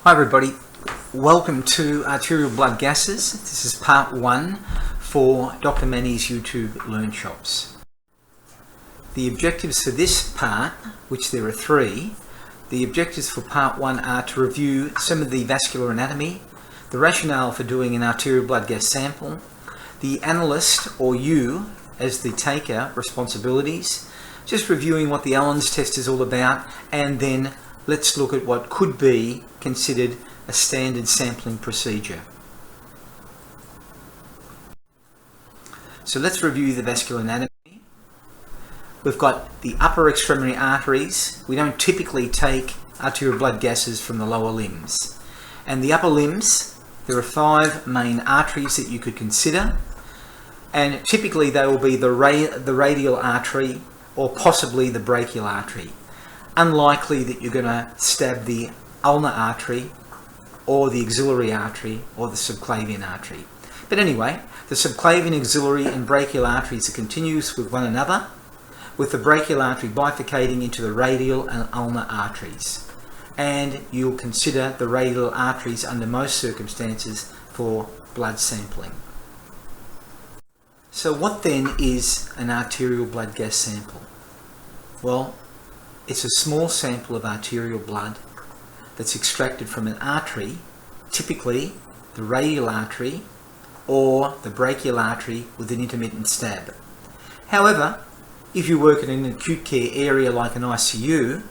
Hi everybody, welcome to Arterial Blood Gases. This is part 1 for Dr. Manny's YouTube Learnshops. The objectives for this part, which there are 3, the objectives for part 1 are to review some of the vascular anatomy, the rationale for doing an arterial blood gas sample, the analyst or you as the taker responsibilities, just reviewing what the Allen's test is all about, and then let's look at what could be considered a standard sampling procedure. So let's review the vascular anatomy. We've got the upper extremity arteries. We don't typically take arterial blood gases from the lower limbs. And the upper limbs, there are 5 main arteries that you could consider. And typically they will be the radial artery or possibly the brachial artery. Unlikely that you're going to stab the ulnar artery or the axillary artery or the subclavian artery. But anyway, the subclavian, axillary and brachial arteries are continuous with one another, with the brachial artery bifurcating into the radial and ulnar arteries. And you'll consider the radial arteries under most circumstances for blood sampling. So what then is an arterial blood gas sample? Well, it's a small sample of arterial blood that's extracted from an artery, typically the radial artery or the brachial artery with an intermittent stab. However, if you work in an acute care area like an ICU,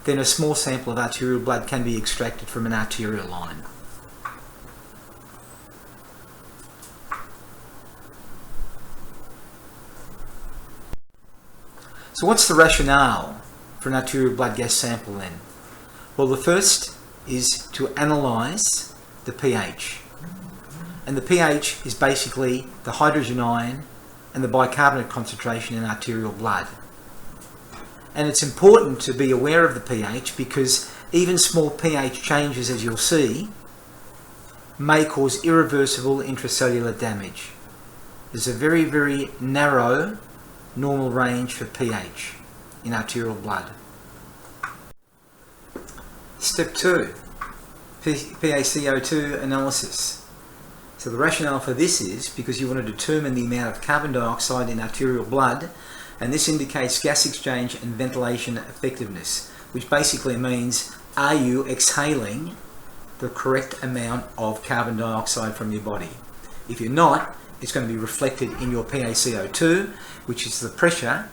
then a small sample of arterial blood can be extracted from an arterial line. So what's the rationale for an arterial blood gas sample then? Well, the first is to analyse the pH. And the pH is basically the hydrogen ion and the bicarbonate concentration in arterial blood. And it's important to be aware of the pH because even small pH changes, as you'll see, may cause irreversible intracellular damage. There's a very, very narrow normal range for pH in arterial blood. Step 2, PaCO2 analysis. So the rationale for this is because you want to determine the amount of carbon dioxide in arterial blood, and this indicates gas exchange and ventilation effectiveness, which basically means, are you exhaling the correct amount of carbon dioxide from your body? If you're not, it's going to be reflected in your PaCO2, which is the pressure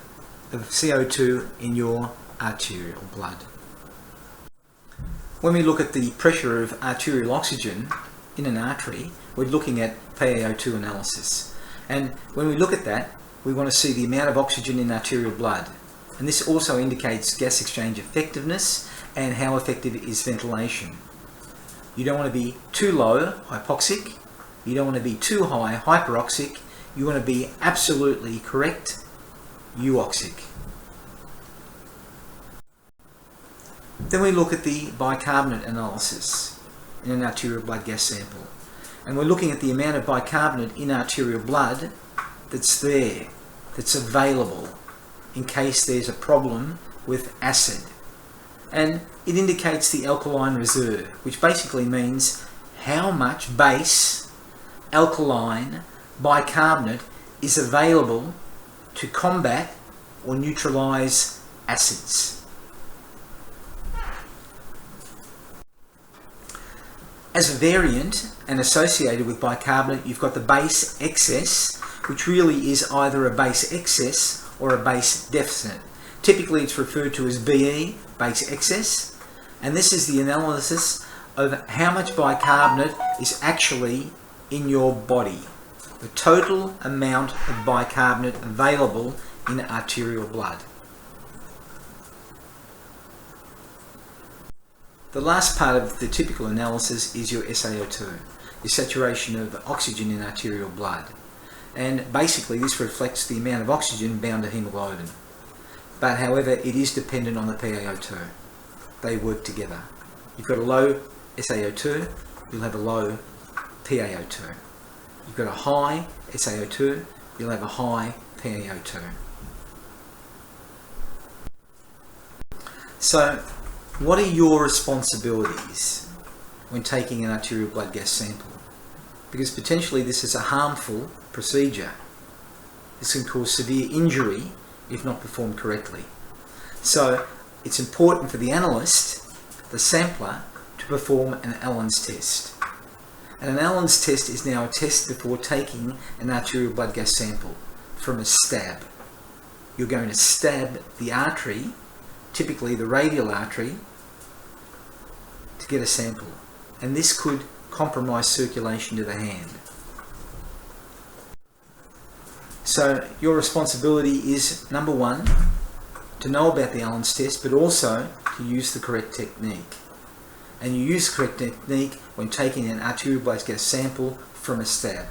of CO2 in your arterial blood. When we look at the pressure of arterial oxygen in an artery, we're looking at PaO2 analysis. And when we look at that, we want to see the amount of oxygen in arterial blood. And this also indicates gas exchange effectiveness and how effective is ventilation. You don't want to be too low, hypoxic. You don't want to be too high, hyperoxic. You want to be absolutely correct, euoxic. Then we look at the bicarbonate analysis in an arterial blood gas sample. And we're looking at the amount of bicarbonate in arterial blood that's there, that's available in case there's a problem with acid. And it indicates the alkaline reserve, which basically means how much base, alkaline, bicarbonate is available to combat or neutralize acids. As a variant and associated with bicarbonate, you've got the base excess, which really is either a base excess or a base deficit. Typically it's referred to as BE, base excess, and this is the analysis of how much bicarbonate is actually in your body. The total amount of bicarbonate available in arterial blood. The last part of the typical analysis is your SaO2, your saturation of oxygen in arterial blood. And basically this reflects the amount of oxygen bound to hemoglobin. But however, it is dependent on the PaO2. They work together. You've got a low SaO2, you'll have a low PaO2. You've got a high SaO2, you'll have a high PaO2. So what are your responsibilities? when taking an arterial blood gas sample, because potentially this is a harmful procedure. This can cause severe injury if not performed correctly. So it's important for the analyst, the sampler, to perform an Allen's test. And an Allen's test is now a test before taking an arterial blood gas sample from a stab. You're going to stab the artery, typically the radial artery, to get a sample. And this could compromise circulation to the hand. So your responsibility is, number one, to know about the Allen's test, but also to use the correct technique. And you use the correct technique when taking an arterial blood gas sample from a stab.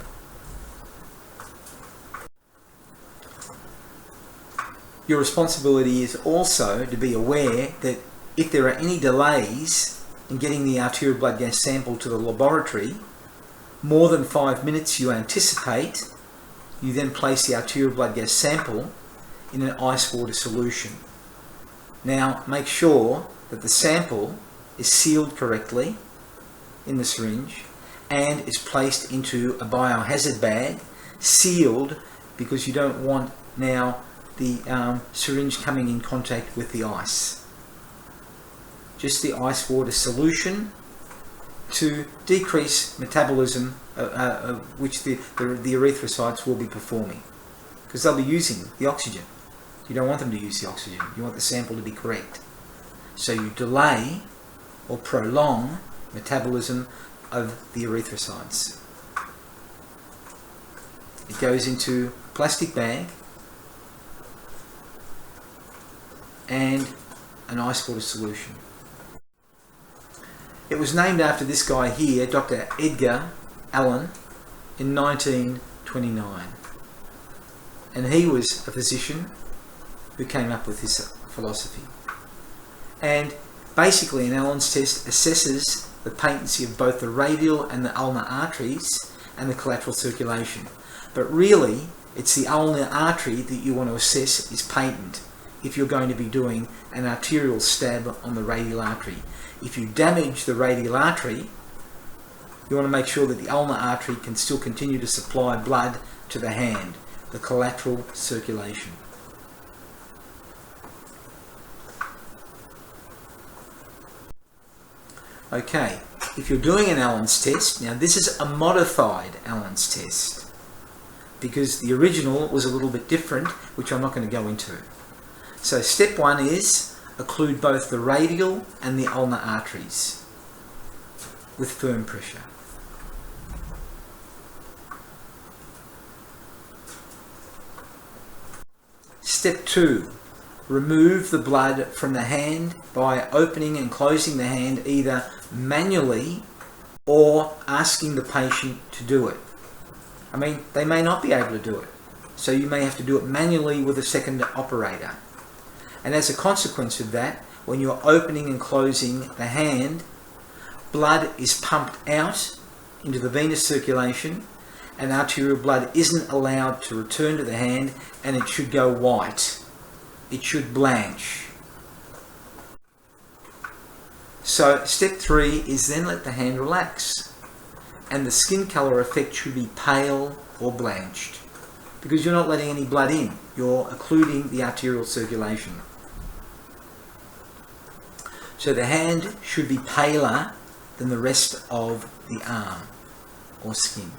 Your responsibility is also to be aware that if there are any delays in getting the arterial blood gas sample to the laboratory, more than 5 minutes you anticipate, you then place the arterial blood gas sample in an ice water solution. Now make sure that the sample is sealed correctly in the syringe and is placed into a biohazard bag, sealed, because you don't want now the syringe coming in contact with the ice. Just the ice water solution to decrease metabolism which the erythrocytes will be performing, because they'll be using the oxygen. You don't want them to use the oxygen, you want the sample to be correct. So you delay or prolong metabolism of the erythrocytes. It goes into a plastic bag and an ice water solution. It was named after this guy here, Dr. Edgar Allen, in 1929. And he was a physician who came up with this philosophy. And basically an Allen's test assesses the patency of both the radial and the ulnar arteries and the collateral circulation. But really, it's the ulnar artery that you want to assess is patent if you're going to be doing an arterial stab on the radial artery. If you damage the radial artery, you want to make sure that the ulnar artery can still continue to supply blood to the hand, the collateral circulation. Okay, if you're doing an Allen's test, now this is a modified Allen's test, because the original was a little bit different, which I'm not going to go into. So step one is occlude both the radial and the ulnar arteries with firm pressure. Step two, remove the blood from the hand by opening and closing the hand either manually or asking the patient to do it. I mean, they may not be able to do it, so you may have to do it manually with a second operator. And as a consequence of that, when you're opening and closing the hand, blood is pumped out into the venous circulation, and arterial blood isn't allowed to return to the hand, and it should go white. It should blanch. So step three is then let the hand relax, and the skin colour effect should be pale or blanched, because you're not letting any blood in, you're occluding the arterial circulation. So the hand should be paler than the rest of the arm or skin.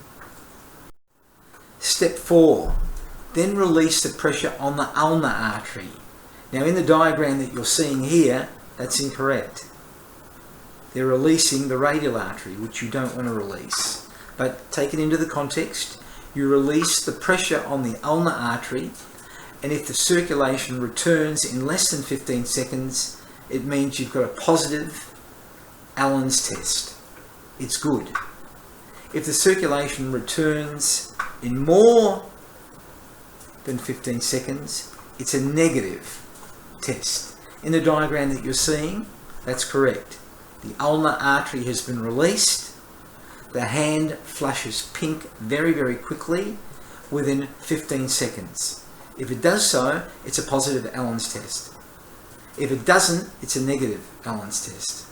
Step four, then release the pressure on the ulnar artery. Now in the diagram that you're seeing here, that's incorrect. They're releasing the radial artery, which you don't want to release. But take it into the context, you release the pressure on the ulnar artery, and if the circulation returns in less than 15 seconds, it means you've got a positive Allen's test. It's good. If the circulation returns in more than 15 seconds, it's a negative test. In the diagram that you're seeing, that's correct. The ulnar artery has been released. The hand flushes pink very, very quickly within 15 seconds. If it does so, it's a positive Allen's test. If it doesn't, it's a negative Allen's test.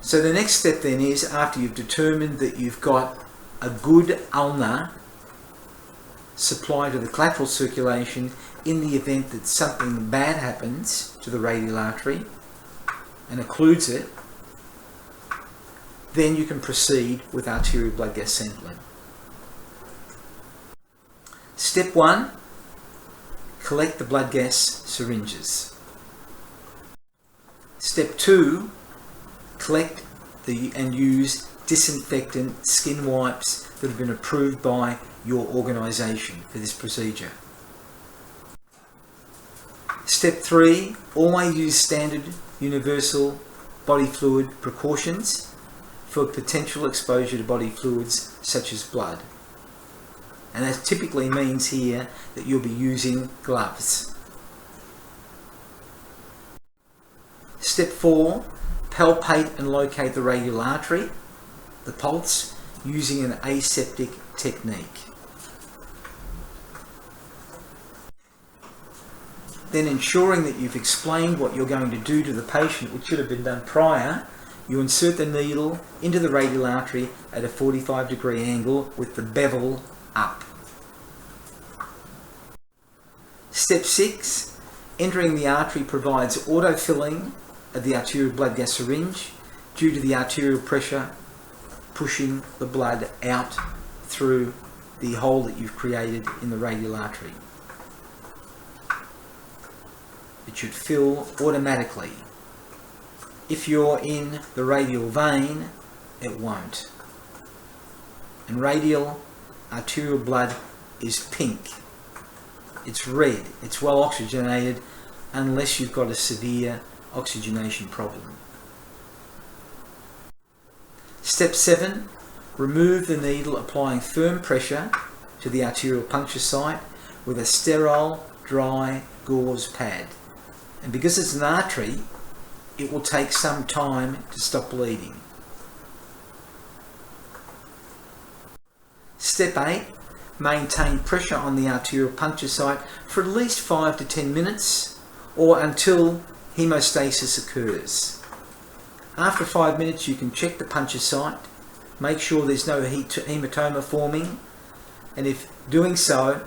So the next step then is, after you've determined that you've got a good ulna supply to the collateral circulation in the event that something bad happens to the radial artery and occludes it, then you can proceed with arterial blood gas sampling. Step 1, collect the blood gas syringes. Step 2, collect and use disinfectant skin wipes that have been approved by your organisation for this procedure. Step 3, always use standard universal body fluid precautions for potential exposure to body fluids such as blood. And that typically means here that you'll be using gloves. Step 4, palpate and locate the radial artery, the pulse, using an aseptic technique. Then, ensuring that you've explained what you're going to do to the patient, which should have been done prior, you insert the needle into the radial artery at a 45-degree angle with the bevel up. Step 6, entering the artery provides autofilling of the arterial blood gas syringe due to the arterial pressure pushing the blood out through the hole that you've created in the radial artery. It should fill automatically. If you're in the radial vein, it won't. And radial arterial blood is pink. It's red. It's well oxygenated unless you've got a severe oxygenation problem. Step 7, remove the needle, applying firm pressure to the arterial puncture site with a sterile, dry gauze pad. And because it's an artery, it will take some time to stop bleeding. Step 8, maintain pressure on the arterial puncture site for at least 5 to 10 minutes or until hemostasis occurs. After 5 minutes, you can check the puncture site, make sure there's no hematoma forming, and if doing so,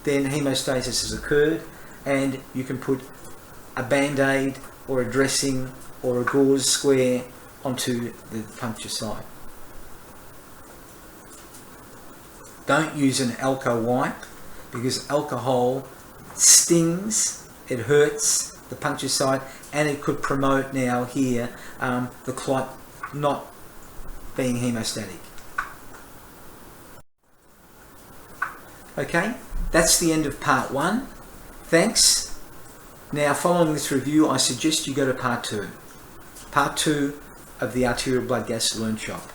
then hemostasis has occurred and you can put a band-aid or a dressing or a gauze square onto the puncture site. Don't use an alco wipe because alcohol stings, it hurts the puncture site, and it could promote now here the clot not being hemostatic. Okay, that's the end of part 1. Thanks. Now, following this review, I suggest you go to part 2. Part 2 of the Arterial Blood Gas Learnshop.